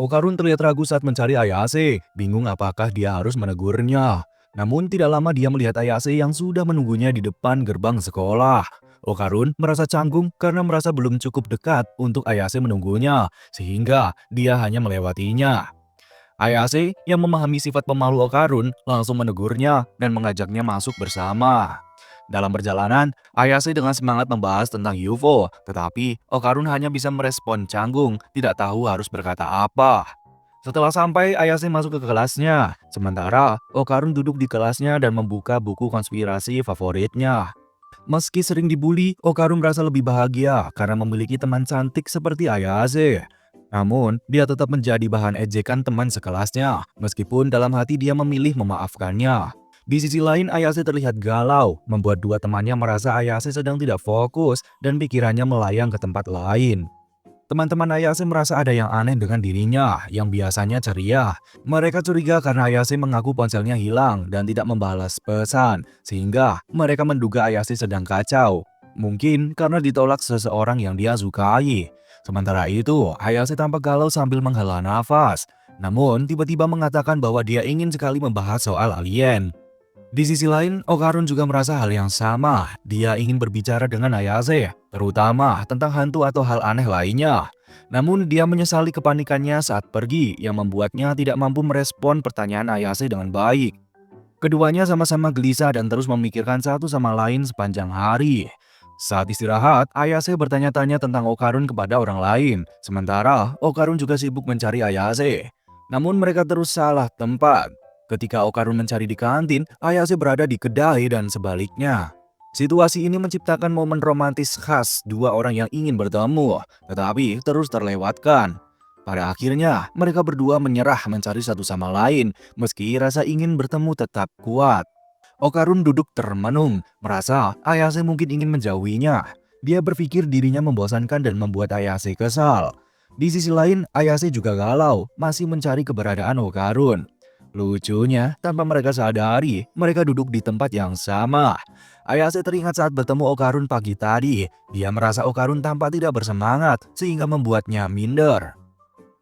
Okarun terlihat ragu saat mencari Ayase, bingung apakah dia harus menegurnya. Namun tidak lama dia melihat Ayase yang sudah menunggunya di depan gerbang sekolah. Okarun merasa canggung karena merasa belum cukup dekat untuk Ayase menunggunya, sehingga dia hanya melewatinya. Ayase yang memahami sifat pemalu Okarun langsung menegurnya dan mengajaknya masuk bersama. Dalam perjalanan, Ayase dengan semangat membahas tentang UFO, tetapi Okarun hanya bisa merespon canggung, tidak tahu harus berkata apa. Setelah sampai, Ayase masuk ke kelasnya, sementara Okarun duduk di kelasnya dan membuka buku konspirasi favoritnya. Meski sering dibully, Okarun merasa lebih bahagia karena memiliki teman cantik seperti Ayase. Namun, dia tetap menjadi bahan ejekan teman sekelasnya, meskipun dalam hati dia memilih memaafkannya. Di sisi lain, Ayase terlihat galau, membuat dua temannya merasa Ayase sedang tidak fokus dan pikirannya melayang ke tempat lain. Teman-teman Ayase merasa ada yang aneh dengan dirinya yang biasanya ceria. Mereka curiga karena Ayase mengaku ponselnya hilang dan tidak membalas pesan, sehingga mereka menduga Ayase sedang kacau. Mungkin karena ditolak seseorang yang dia sukai. Sementara itu, Ayase tampak galau sambil menghela nafas. Namun, tiba-tiba mengatakan bahwa dia ingin sekali membahas soal alien. Di sisi lain, Okarun juga merasa hal yang sama. Dia ingin berbicara dengan Ayase, terutama tentang hantu atau hal aneh lainnya. Namun dia menyesali kepanikannya saat pergi yang membuatnya tidak mampu merespon pertanyaan Ayase dengan baik. Keduanya sama-sama gelisah dan terus memikirkan satu sama lain sepanjang hari. Saat istirahat, Ayase bertanya-tanya tentang Okarun kepada orang lain. Sementara Okarun juga sibuk mencari Ayase. Namun mereka terus salah tempat. Ketika Okarun mencari di kantin, Ayase berada di kedai dan sebaliknya. Situasi ini menciptakan momen romantis khas dua orang yang ingin bertemu, tetapi terus terlewatkan. Pada akhirnya, mereka berdua menyerah mencari satu sama lain, meski rasa ingin bertemu tetap kuat. Okarun duduk termenung, merasa Ayase mungkin ingin menjauhinya. Dia berpikir dirinya membosankan dan membuat Ayase kesal. Di sisi lain, Ayase juga galau, masih mencari keberadaan Okarun. Lucunya, tanpa mereka sadari, mereka duduk di tempat yang sama. Ayase teringat saat bertemu Okarun pagi tadi. Dia merasa Okarun tampak tidak bersemangat, sehingga membuatnya minder.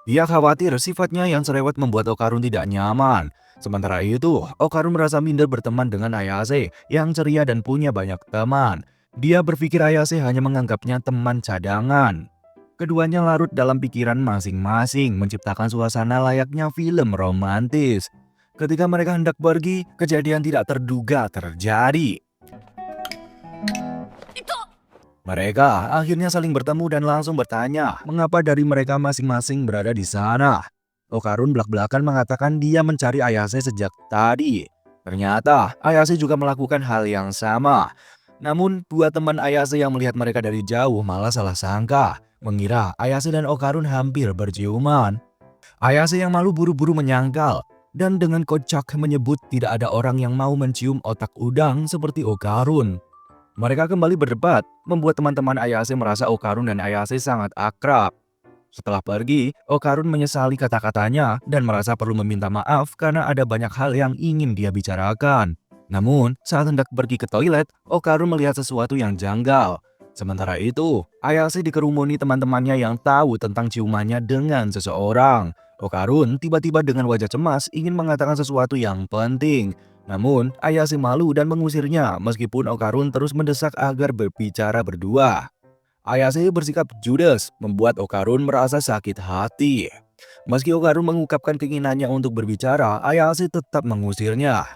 Dia khawatir sifatnya yang cerewet membuat Okarun tidak nyaman. Sementara itu, Okarun merasa minder berteman dengan Ayase yang ceria dan punya banyak teman. Dia berpikir Ayase hanya menganggapnya teman cadangan. Keduanya larut dalam pikiran masing-masing, menciptakan suasana layaknya film romantis. Ketika mereka hendak pergi, kejadian tidak terduga terjadi. Mereka akhirnya saling bertemu dan langsung bertanya mengapa dari mereka masing-masing berada di sana. Okarun belak-belakan mengatakan dia mencari Ayase sejak tadi. Ternyata Ayase juga melakukan hal yang sama. Namun dua teman Ayase yang melihat mereka dari jauh malah salah sangka, mengira Ayase dan Okarun hampir berciuman. Ayase yang malu buru-buru menyangkal dan dengan kocak menyebut tidak ada orang yang mau mencium otak udang seperti Okarun. Mereka kembali berdebat, membuat teman-teman Ayase merasa Okarun dan Ayase sangat akrab. Setelah pergi, Okarun menyesali kata-katanya dan merasa perlu meminta maaf karena ada banyak hal yang ingin dia bicarakan. Namun, saat hendak pergi ke toilet, Okarun melihat sesuatu yang janggal. Sementara itu, Ayase dikerumuni teman-temannya yang tahu tentang ciumannya dengan seseorang. Okarun tiba-tiba dengan wajah cemas ingin mengatakan sesuatu yang penting. Namun, Ayase malu dan mengusirnya meskipun Okarun terus mendesak agar berbicara berdua. Ayase bersikap judes, membuat Okarun merasa sakit hati. Meski Okarun mengungkapkan keinginannya untuk berbicara, Ayase tetap mengusirnya.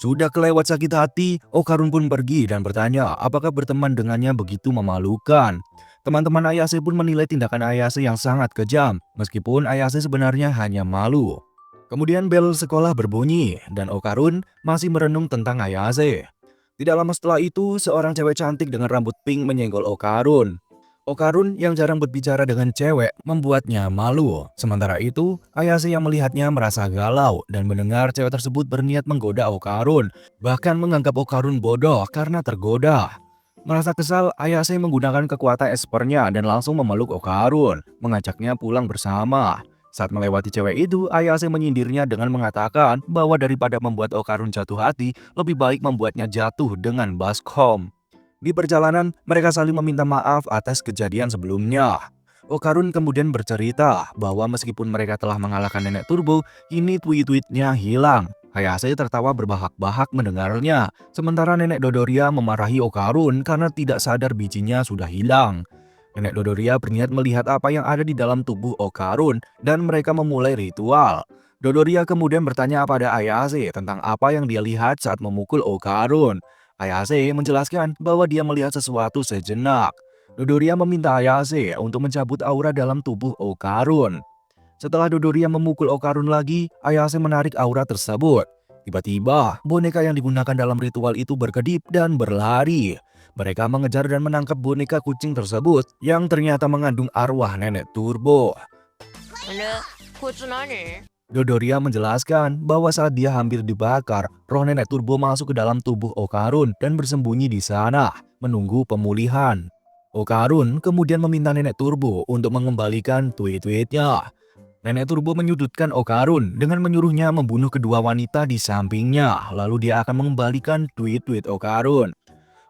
Sudah kelewat sakit hati, Okarun pun pergi dan bertanya apakah berteman dengannya begitu memalukan. Teman-teman Ayase pun menilai tindakan Ayase yang sangat kejam, meskipun Ayase sebenarnya hanya malu. Kemudian bel sekolah berbunyi dan Okarun masih merenung tentang Ayase. Tidak lama setelah itu, seorang cewek cantik dengan rambut pink menyenggol Okarun. Okarun yang jarang berbicara dengan cewek membuatnya malu. Sementara itu, Ayase yang melihatnya merasa galau dan mendengar cewek tersebut berniat menggoda Okarun. Bahkan menganggap Okarun bodoh karena tergoda. Merasa kesal, Ayase menggunakan kekuatan espernya dan langsung memeluk Okarun, mengajaknya pulang bersama. Saat melewati cewek itu, Ayase menyindirnya dengan mengatakan bahwa daripada membuat Okarun jatuh hati, lebih baik membuatnya jatuh dengan baskom. Di perjalanan, mereka saling meminta maaf atas kejadian sebelumnya. Okarun kemudian bercerita bahwa meskipun mereka telah mengalahkan nenek Turbo, kini tweet-tweetnya hilang. Hayase tertawa berbahak-bahak mendengarnya, sementara nenek Dodoria memarahi Okarun karena tidak sadar bijinya sudah hilang. Nenek Dodoria berniat melihat apa yang ada di dalam tubuh Okarun dan mereka memulai ritual. Dodoria kemudian bertanya pada Ayase tentang apa yang dia lihat saat memukul Okarun. Ayase menjelaskan bahwa dia melihat sesuatu sejenak. Dodoria meminta Ayase untuk mencabut aura dalam tubuh Okarun. Setelah Dodoria memukul Okarun lagi, Ayase menarik aura tersebut. Tiba-tiba, boneka yang digunakan dalam ritual itu berkedip dan berlari. Mereka mengejar dan menangkap boneka kucing tersebut yang ternyata mengandung arwah nenek Turbo. 근데 그건 아니. Dodoria menjelaskan bahwa saat dia hampir dibakar, roh nenek Turbo masuk ke dalam tubuh Okarun dan bersembunyi di sana, menunggu pemulihan. Okarun kemudian meminta nenek Turbo untuk mengembalikan tweet-tweetnya. Nenek Turbo menyudutkan Okarun dengan menyuruhnya membunuh kedua wanita di sampingnya, lalu dia akan mengembalikan tweet-tweet Okarun.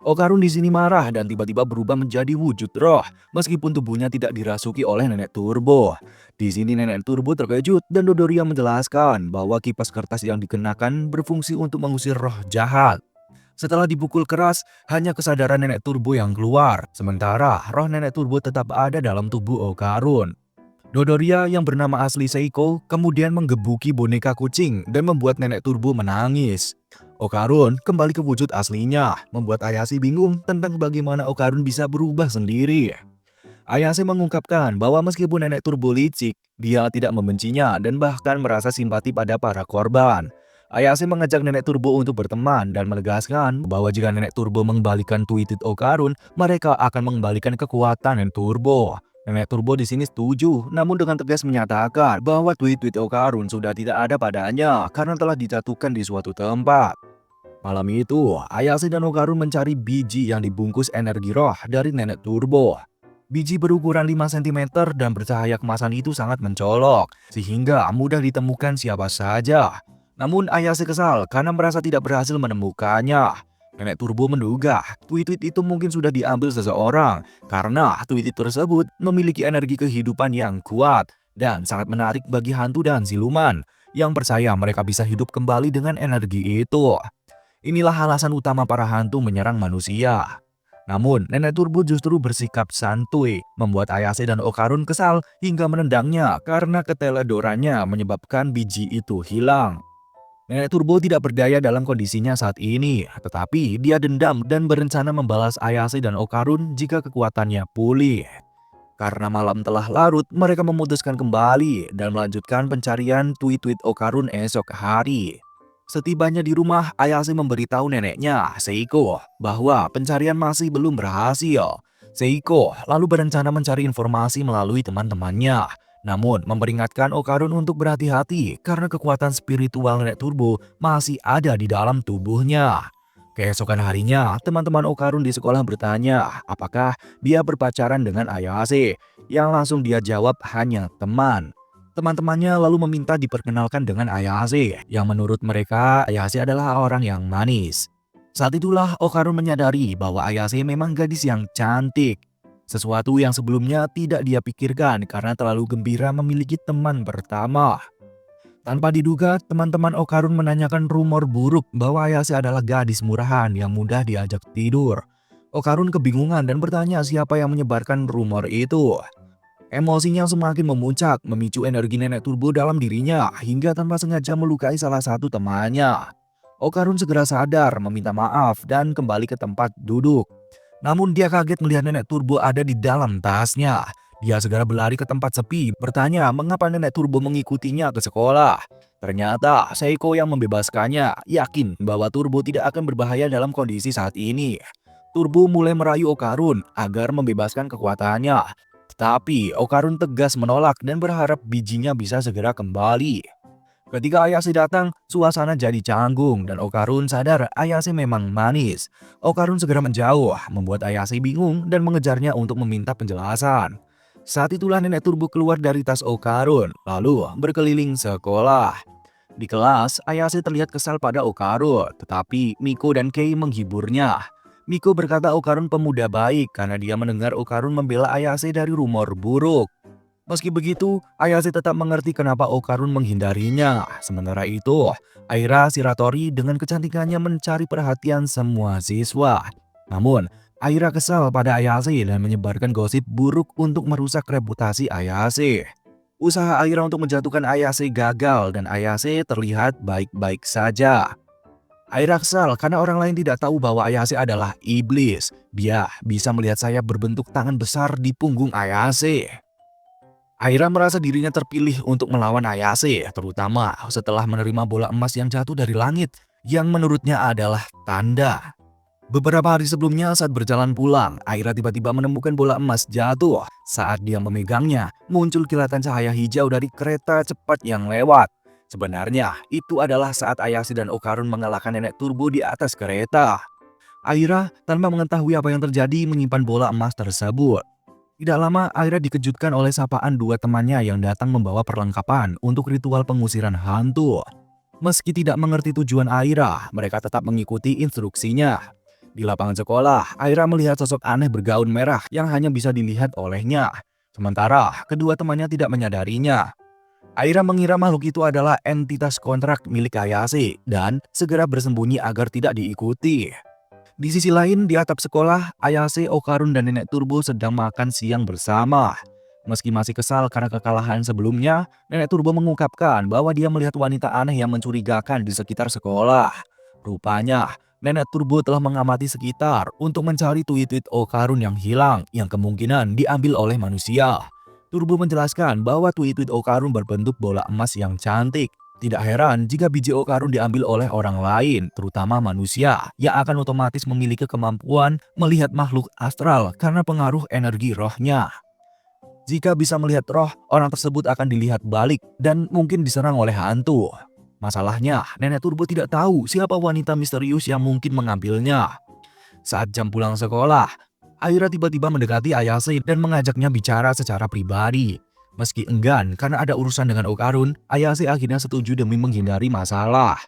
Okarun di sini marah dan tiba-tiba berubah menjadi wujud roh, meskipun tubuhnya tidak dirasuki oleh nenek Turbo. Di sini nenek Turbo terkejut dan Dodoria menjelaskan bahwa kipas kertas yang dikenakan berfungsi untuk mengusir roh jahat. Setelah dipukul keras, hanya kesadaran nenek Turbo yang keluar, sementara roh nenek Turbo tetap ada dalam tubuh Okarun. Dodoria yang bernama asli Seiko kemudian menggebuki boneka kucing dan membuat nenek Turbo menangis. Okarun kembali ke wujud aslinya, membuat Ayase bingung tentang bagaimana Okarun bisa berubah sendiri. Ayase mengungkapkan bahwa meskipun nenek Turbo licik, dia tidak membencinya dan bahkan merasa simpati pada para korban. Ayase mengajak nenek Turbo untuk berteman dan menegaskan bahwa jika nenek Turbo mengembalikan tweetit Okarun, mereka akan mengembalikan kekuatan nenek Turbo. Nenek Turbo di sini setuju, namun dengan tegas menyatakan bahwa tweet-tweet Okarun sudah tidak ada padanya karena telah dijatuhkan di suatu tempat. Malam itu, Ayase dan Okarun mencari biji yang dibungkus energi roh dari nenek Turbo. Biji berukuran 5 cm dan bercahaya kemasan itu sangat mencolok, sehingga mudah ditemukan siapa saja. Namun Ayase kesal karena merasa tidak berhasil menemukannya. Nenek Turbo menduga tweet-tweet itu mungkin sudah diambil seseorang karena tweet tersebut memiliki energi kehidupan yang kuat dan sangat menarik bagi hantu dan siluman yang percaya mereka bisa hidup kembali dengan energi itu. Inilah alasan utama para hantu menyerang manusia. Namun, Nenek Turbo justru bersikap santuy, membuat Ayase dan Okarun kesal hingga menendangnya karena keteledorannya menyebabkan biji itu hilang. Nenek Turbo tidak berdaya dalam kondisinya saat ini, tetapi dia dendam dan berencana membalas Ayase dan Okarun jika kekuatannya pulih. Karena malam telah larut, mereka memutuskan kembali dan melanjutkan pencarian tweet-tweet Okarun esok hari. Setibanya di rumah, Ayase memberitahu neneknya, Seiko, bahwa pencarian masih belum berhasil. Seiko lalu berencana mencari informasi melalui teman-temannya. Namun, memperingatkan Okarun untuk berhati-hati karena kekuatan spiritual nenek Turbo masih ada di dalam tubuhnya. Keesokan harinya, teman-teman Okarun di sekolah bertanya apakah dia berpacaran dengan Ayase. Yang langsung dia jawab hanya teman. Teman-temannya lalu meminta diperkenalkan dengan Ayase, yang menurut mereka Ayase adalah orang yang manis. Saat itulah Okarun menyadari bahwa Ayase memang gadis yang cantik. Sesuatu yang sebelumnya tidak dia pikirkan karena terlalu gembira memiliki teman pertama. Tanpa diduga, teman-teman Okarun menanyakan rumor buruk bahwa Ayase adalah gadis murahan yang mudah diajak tidur. Okarun kebingungan dan bertanya siapa yang menyebarkan rumor itu. Emosinya semakin memuncak, memicu energi nenek Turbo dalam dirinya hingga tanpa sengaja melukai salah satu temannya. Okarun segera sadar, meminta maaf dan kembali ke tempat duduk. Namun dia kaget melihat nenek Turbo ada di dalam tasnya. Dia segera berlari ke tempat sepi, bertanya mengapa nenek Turbo mengikutinya ke sekolah. Ternyata Seiko yang membebaskannya, yakin bahwa Turbo tidak akan berbahaya dalam kondisi saat ini. Turbo mulai merayu Okarun agar membebaskan kekuatannya. Tetapi Okarun tegas menolak dan berharap bijinya bisa segera kembali. Ketika Ayase datang, suasana jadi canggung dan Okarun sadar Ayase memang manis. Okarun segera menjauh, membuat Ayase bingung dan mengejarnya untuk meminta penjelasan. Saat itulah nenek Turbo keluar dari tas Okarun, lalu berkeliling sekolah. Di kelas, Ayase terlihat kesal pada Okarun, tetapi Miko dan Kei menghiburnya. Miko berkata Okarun pemuda baik karena dia mendengar Okarun membela Ayase dari rumor buruk. Meski begitu, Ayase tetap mengerti kenapa Okarun menghindarinya. Sementara itu, Aira Shiratori dengan kecantikannya mencari perhatian semua siswa. Namun, Aira kesal pada Ayase dan menyebarkan gosip buruk untuk merusak reputasi Ayase. Usaha Aira untuk menjatuhkan Ayase gagal dan Ayase terlihat baik-baik saja. Aira kesal karena orang lain tidak tahu bahwa Ayase adalah iblis. Dia bisa melihat sayap berbentuk tangan besar di punggung Ayase. Aira merasa dirinya terpilih untuk melawan Ayase, terutama setelah menerima bola emas yang jatuh dari langit, yang menurutnya adalah tanda. Beberapa hari sebelumnya saat berjalan pulang, Aira tiba-tiba menemukan bola emas jatuh. Saat dia memegangnya, muncul kilatan cahaya hijau dari kereta cepat yang lewat. Sebenarnya, itu adalah saat Ayase dan Okarun mengalahkan nenek turbo di atas kereta. Aira, tanpa mengetahui apa yang terjadi, menyimpan bola emas tersebut. Tidak lama, Aira dikejutkan oleh sapaan dua temannya yang datang membawa perlengkapan untuk ritual pengusiran hantu. Meski tidak mengerti tujuan Aira, mereka tetap mengikuti instruksinya. Di lapangan sekolah, Aira melihat sosok aneh bergaun merah yang hanya bisa dilihat olehnya. Sementara, kedua temannya tidak menyadarinya. Aira mengira makhluk itu adalah entitas kontrak milik Ayase dan segera bersembunyi agar tidak diikuti. Di sisi lain, di atap sekolah, Ayase, Okarun, dan Nenek Turbo sedang makan siang bersama. Meski masih kesal karena kekalahan sebelumnya, Nenek Turbo mengungkapkan bahwa dia melihat wanita aneh yang mencurigakan di sekitar sekolah. Rupanya, Nenek Turbo telah mengamati sekitar untuk mencari tweet-tweet Okarun yang hilang yang kemungkinan diambil oleh manusia. Turbo menjelaskan bahwa tweet-tweet Okarun berbentuk bola emas yang cantik. Tidak heran jika biji Okarun diambil oleh orang lain, terutama manusia, yang akan otomatis memiliki kemampuan melihat makhluk astral karena pengaruh energi rohnya. Jika bisa melihat roh, orang tersebut akan dilihat balik dan mungkin diserang oleh hantu. Masalahnya, Nenek Turbo tidak tahu siapa wanita misterius yang mungkin mengambilnya. Saat jam pulang sekolah, Aira tiba-tiba mendekati Ayase dan mengajaknya bicara secara pribadi. Meski enggan karena ada urusan dengan Okarun, Ayase akhirnya setuju demi menghindari masalah.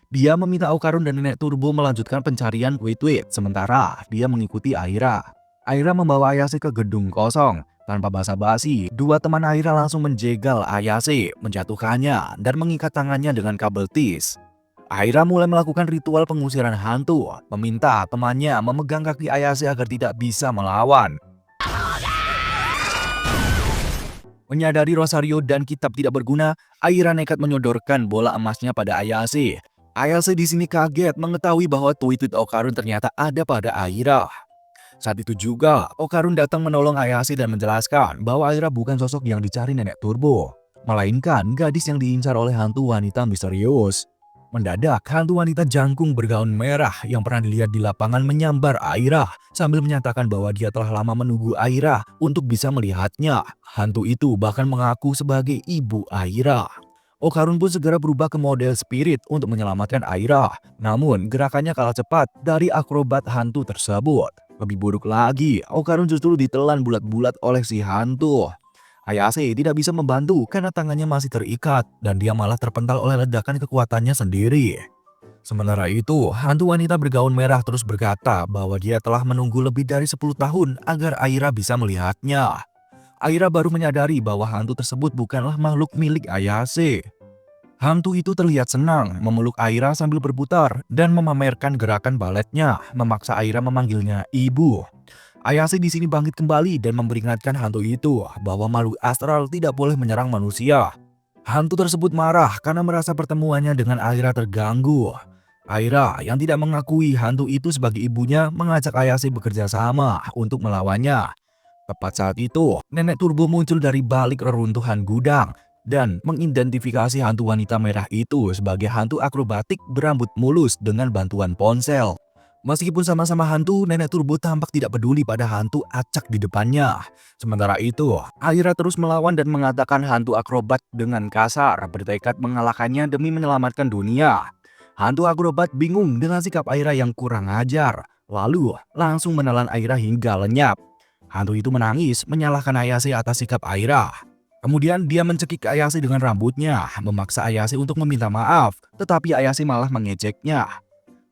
Dia meminta Okarun dan Nenek Turbo melanjutkan pencarian tweet-tweet, sementara dia mengikuti Aira. Aira membawa Ayase ke gedung kosong. Tanpa basa-basi, dua teman Aira langsung menjegal Ayase, menjatuhkannya, dan mengikat tangannya dengan kabel tis. Aira mulai melakukan ritual pengusiran hantu, meminta temannya memegang kaki Ayase agar tidak bisa melawan. Menyadari Rosario dan kitab tidak berguna, Aira nekat menyodorkan bola emasnya pada Ayase. Ayase di sini kaget mengetahui bahwa tweet-tweet Okarun ternyata ada pada Aira. Saat itu juga, Okarun datang menolong Ayase dan menjelaskan bahwa Aira bukan sosok yang dicari Nenek Turbo, melainkan gadis yang diincar oleh hantu wanita misterius. Mendadak, hantu wanita jangkung bergaun merah yang pernah dilihat di lapangan menyambar Aira sambil menyatakan bahwa dia telah lama menunggu Aira untuk bisa melihatnya. Hantu itu bahkan mengaku sebagai ibu Aira. Okarun pun segera berubah ke model spirit untuk menyelamatkan Aira. Namun, gerakannya kalah cepat dari akrobat hantu tersebut. Lebih buruk lagi, Okarun justru ditelan bulat-bulat oleh si hantu. Ayase tidak bisa membantu karena tangannya masih terikat dan dia malah terpental oleh ledakan kekuatannya sendiri. Sementara itu, hantu wanita bergaun merah terus berkata bahwa dia telah menunggu lebih dari 10 tahun agar Aira bisa melihatnya. Aira baru menyadari bahwa hantu tersebut bukanlah makhluk milik Ayase. Hantu itu terlihat senang memeluk Aira sambil berputar dan memamerkan gerakan baletnya, memaksa Aira memanggilnya ibu. Ayase di sini bangkit kembali dan memperingatkan hantu itu bahwa makhluk astral tidak boleh menyerang manusia. Hantu tersebut marah karena merasa pertemuannya dengan Aira terganggu. Aira yang tidak mengakui hantu itu sebagai ibunya mengajak Ayase bekerja sama untuk melawannya. Tepat saat itu, Nenek Turbo muncul dari balik reruntuhan gudang dan mengidentifikasi hantu wanita merah itu sebagai hantu akrobatik berambut mulus dengan bantuan ponsel. Meskipun sama-sama hantu, Nenek Turbo tampak tidak peduli pada hantu acak di depannya. Sementara itu, Aira terus melawan dan mengatakan hantu akrobat dengan kasar bertekad mengalahkannya demi menyelamatkan dunia. Hantu akrobat bingung dengan sikap Aira yang kurang ajar, lalu langsung menelan Aira hingga lenyap. Hantu itu menangis menyalahkan Ayase atas sikap Aira. Kemudian dia mencekik Ayase dengan rambutnya, memaksa Ayase untuk meminta maaf, tetapi Ayase malah mengejeknya.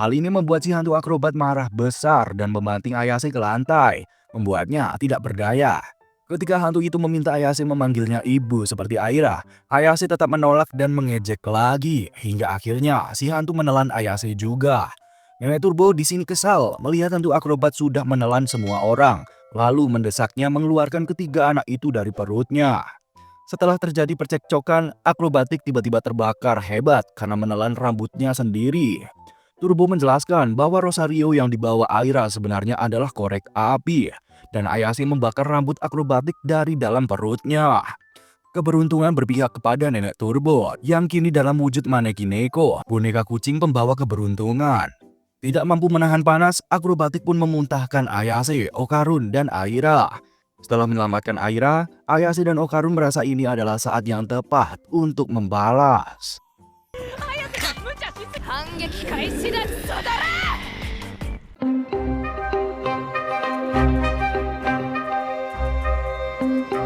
Hal ini membuat si hantu akrobat marah besar dan membanting Ayase ke lantai, membuatnya tidak berdaya. Ketika hantu itu meminta Ayase memanggilnya ibu seperti Aira, Ayase tetap menolak dan mengejek lagi, hingga akhirnya si hantu menelan Ayase juga. Nenek Turbo di sini kesal melihat hantu akrobat sudah menelan semua orang, lalu mendesaknya mengeluarkan ketiga anak itu dari perutnya. Setelah terjadi percekcokan, akrobatik tiba-tiba terbakar hebat karena menelan rambutnya sendiri. Turbo menjelaskan bahwa Rosario yang dibawa Aira sebenarnya adalah korek api, dan Ayase membakar rambut akrobatik dari dalam perutnya. Keberuntungan berpihak kepada Nenek Turbo yang kini dalam wujud Maneki Neko, boneka kucing pembawa keberuntungan. Tidak mampu menahan panas, akrobatik pun memuntahkan Ayase, Okarun, dan Aira. Setelah menyelamatkan Aira, Ayase dan Okarun merasa ini adalah saat yang tepat untuk membalas. 반撃開始だソダラ 「